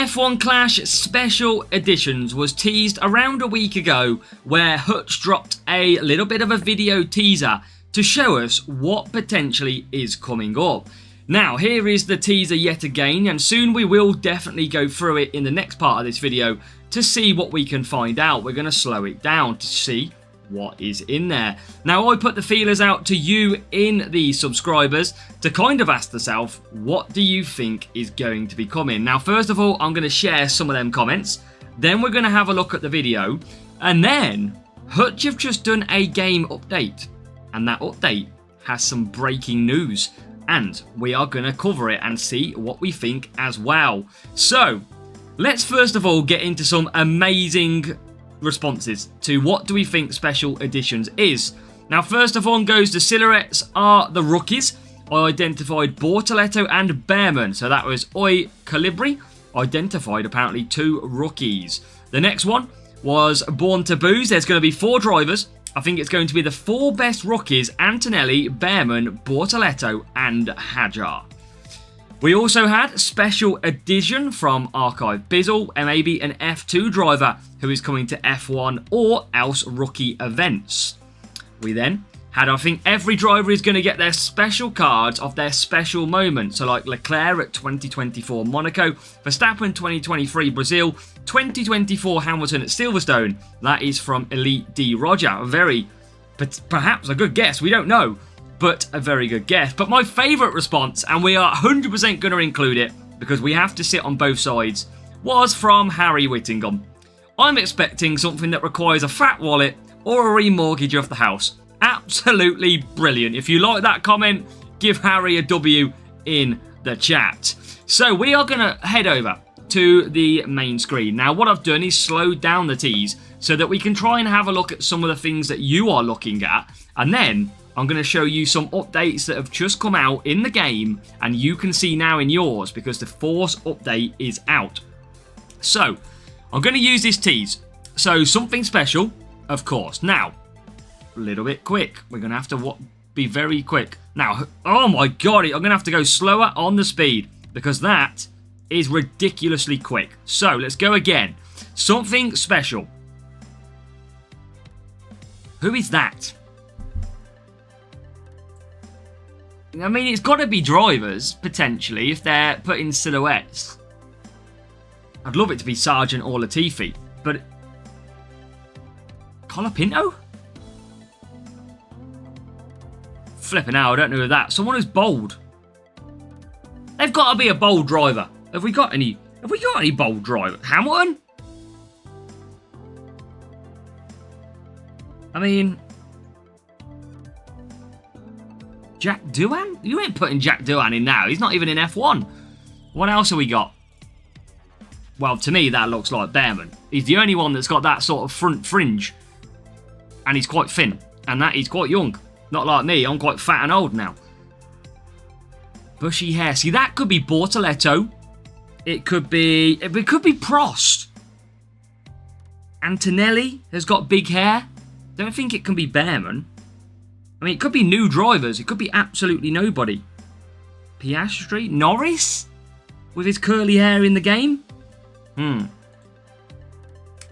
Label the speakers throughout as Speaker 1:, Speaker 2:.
Speaker 1: F1 Clash Special Editions was teased around a week ago, where Hutch dropped a little bit of a video teaser to show us what potentially is coming up. Now, here is the teaser yet again, and soon we will definitely go through it in the next part of this video to see what we can find out. We're going to slow it down to see what is in there. Now, I put the feelers out to you in the subscribers to kind of ask yourself, what do you think is going to be coming? Now, first of all, I'm going to share some of them comments. Then we're going to have a look at the video. And then, Hutch have just done a game update. And that update has some breaking news. And we are going to cover it and see what we think as well. So, let's first of all get into some amazing responses to what do we think Special Editions is. Now, first of all goes the silhouettes are the rookies. I identified Bortoletto and Bearman. So that was Oi Calibri. Identified apparently 2 rookies. The next one was Born to Booze. There's going to be 4 drivers. I think it's going to be the 4 best rookies: Antonelli, Bearman, Bortoletto and Hajar. We also had Special Edition from Archive Bizzle, and maybe an F2 driver who is coming to F1 or else rookie events. We then had, I think every driver is going to get their special cards of their special moment. So like Leclerc at 2024 Monaco, Verstappen 2023 Brazil, 2024 Hamilton at Silverstone. That is from Elite D Roger. Perhaps a good guess, we don't know, but a very good guess. But my favourite response, and we are 100% going to include it because we have to sit on both sides, was from Harry Whittingham. I'm expecting something that requires a fat wallet or a remortgage of the house. Absolutely brilliant. If you like that comment, give Harry a W in the chat. So we are going to head over to the main screen. Now, what I've done is slowed down the tease so that we can try and have a look at some of the things that you are looking at. And then I'm going to show you some updates that have just come out in the game and you can see now in yours because the Force update is out. So I'm going to use this tease. So something special, of course. Now, a little bit quick. We're going to have to be very quick. Now, oh my god, I'm going to have to go slower on the speed because that is ridiculously quick. So let's go again. Something special. Who is that? I mean, it's got to be drivers, potentially, if they're putting silhouettes. I'd love it to be Sargent or Latifi, but Colapinto? Flipping out, I don't know who that. Someone who's bold. They've got to be a bold driver. Have we got any bold drivers? Hamilton? I mean, Jack Doohan? You ain't putting Jack Doohan in now. He's not even in F1. What else have we got? Well, to me, that looks like Bearman. He's the only one that's got that sort of front fringe. And he's quite thin. And that he's quite young. Not like me, I'm quite fat and old now. Bushy hair. See, that could be Bortoletto. It could be Prost. Antonelli has got big hair. Don't think it can be Bearman. I mean, it could be new drivers. It could be absolutely nobody. Piastri? Norris? With his curly hair in the game? I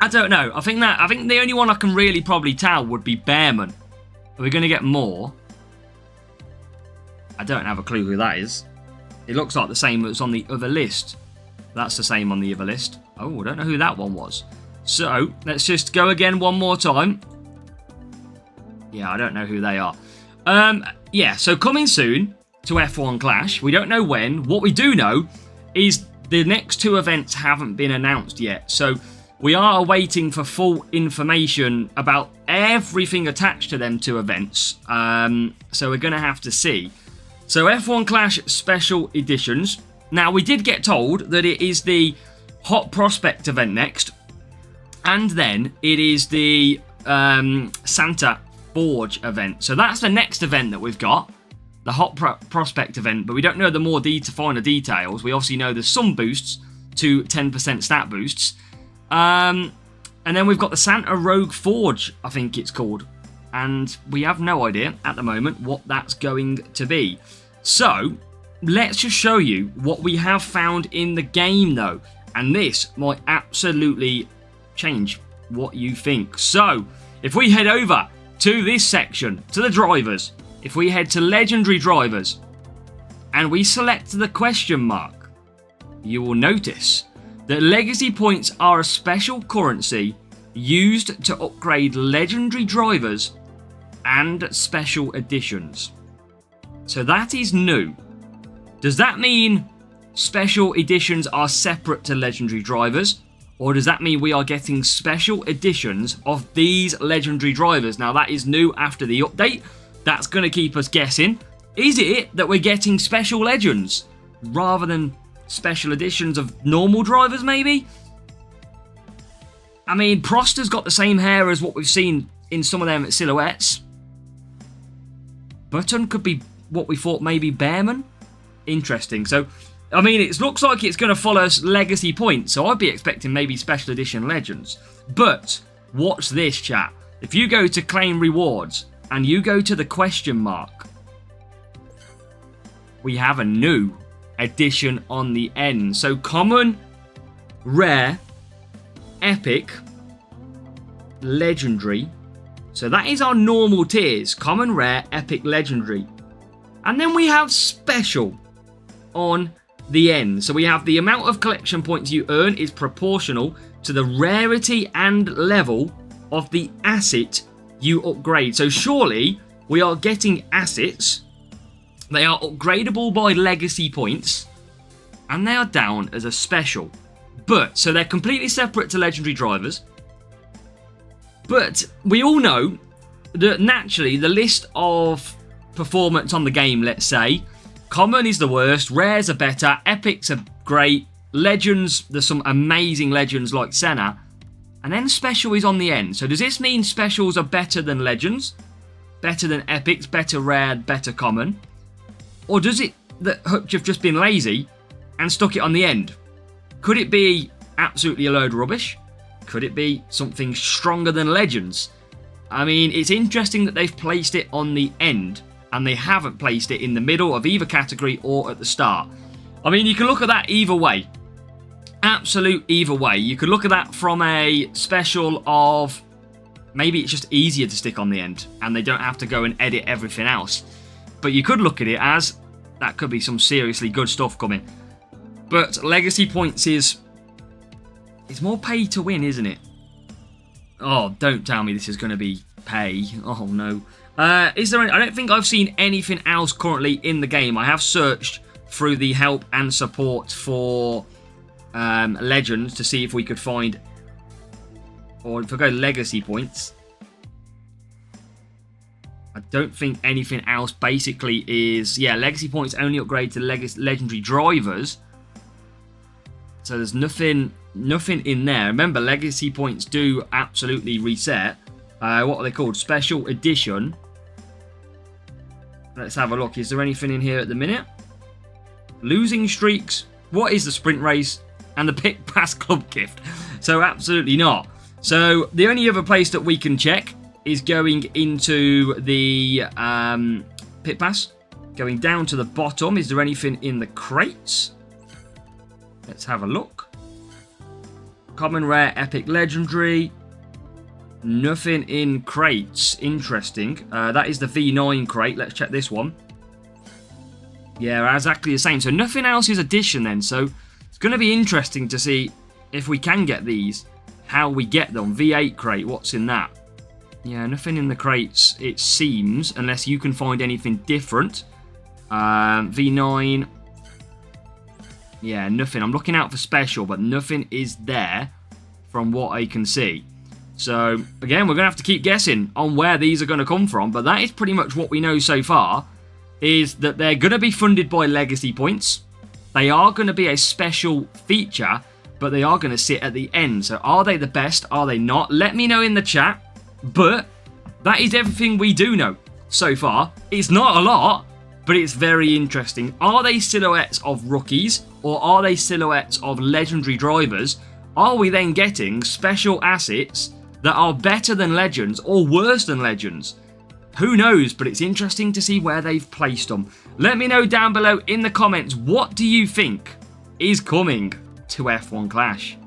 Speaker 1: don't know. I think the only one I can really probably tell would be Bearman. Are we going to get more? I don't have a clue who that is. It looks like the same that's on the other list. That's the same on the other list. Oh, I don't know who that one was. So, let's just go again one more time. Yeah, I don't know who they are. Yeah, so coming soon to F1 Clash. We don't know when. What we do know is the next 2 events haven't been announced yet. So, we are awaiting for full information about everything attached to them 2 events. So we're going to have to see. So F1 Clash Special Editions. Now, we did get told that it is the Hot Prospect event next. And then it is the Santa Forge event. So that's the next event that we've got. The Hot Prospect event. But we don't know the more finer details. We obviously know there's some boosts to 10% stat boosts. And then we've got the Santa Rogue Forge, I think it's called. And we have no idea at the moment what that's going to be. So, let's just show you what we have found in the game, though. And this might absolutely change what you think. So, if we head over to this section, to the drivers, if we head to legendary drivers, and we select the question mark, you will notice that legacy points are a special currency used to upgrade legendary drivers and special editions. So that is new. Does that mean special editions are separate to legendary drivers? Or does that mean we are getting special editions of these legendary drivers? Now that is new after the update. That's going to keep us guessing. Is it that we're getting special legends rather than special editions of normal drivers maybe? I mean, Proster's got the same hair as what we've seen in some of them silhouettes. Button could be what we thought maybe Bearman. Interesting. So, I mean, it looks like it's going to follow us legacy points. So I'd be expecting maybe special edition legends. But watch this, chat. If you go to claim rewards and you go to the question mark, we have a new edition on the end. So common, rare, epic, legendary. So that is our normal tiers. Common, rare, epic, legendary. And then we have special on the end. So we have the amount of collection points you earn is proportional to the rarity and level of the asset you upgrade. So surely we are getting assets. They are upgradable by legacy points. And they are down as a special. But, so they're completely separate to legendary drivers. But we all know that naturally the list of performance on the game, let's say, common is the worst, rares are better, epics are great, legends, there's some amazing legends like Senna, and then special is on the end. So does this mean specials are better than legends? Better than epics, better rare, better common? Or does it that Hutch have just been lazy and stuck it on the end? Could it be absolutely a load of rubbish? Could it be something stronger than legends? I mean, it's interesting that they've placed it on the end and they haven't placed it in the middle of either category or at the start. I mean, you can look at that either way. Absolute either way. You could look at that from a special of maybe it's just easier to stick on the end and they don't have to go and edit everything else. But you could look at it as that could be some seriously good stuff coming. But legacy points is more pay to win, isn't it? Oh, don't tell me this is going to be pay. Oh, no. Is there any, I don't think I've seen anything else currently in the game. I have searched through the help and support for legends to see if we could find, or if I go legacy points, I don't think anything else basically is, yeah, legacy points only upgrade to legendary drivers. So there's nothing in there. Remember, legacy points do absolutely reset. What are they called? Special edition. Let's have a look. Is there anything in here at the minute? Losing streaks. What is the sprint race? And the pit pass club gift. So absolutely not. So the only other place that we can check is going into the pit pass. Going down to the bottom. Is there anything in the crates? Let's have a look. Common, rare, epic, legendary. Nothing in crates. Interesting. That is the V9 crate. Let's check this one. Yeah, exactly the same. So nothing else is addition then. So it's going to be interesting to see if we can get these. How we get them. V8 crate. What's in that? Yeah, nothing in the crates, it seems. Unless you can find anything different. V9... Yeah, nothing. I'm looking out for special, but nothing is there from what I can see. So, again, we're going to have to keep guessing on where these are going to come from. But that is pretty much what we know so far, is that they're going to be funded by legacy points. They are going to be a special feature, but they are going to sit at the end. So, are they the best? Are they not? Let me know in the chat. But that is everything we do know so far. It's not a lot, but it's very interesting. Are they silhouettes of rookies? Or are they silhouettes of legendary drivers? Are we then getting special assets that are better than legends or worse than legends? Who knows, but it's interesting to see where they've placed them. Let me know down below in the comments, what do you think is coming to F1 Clash.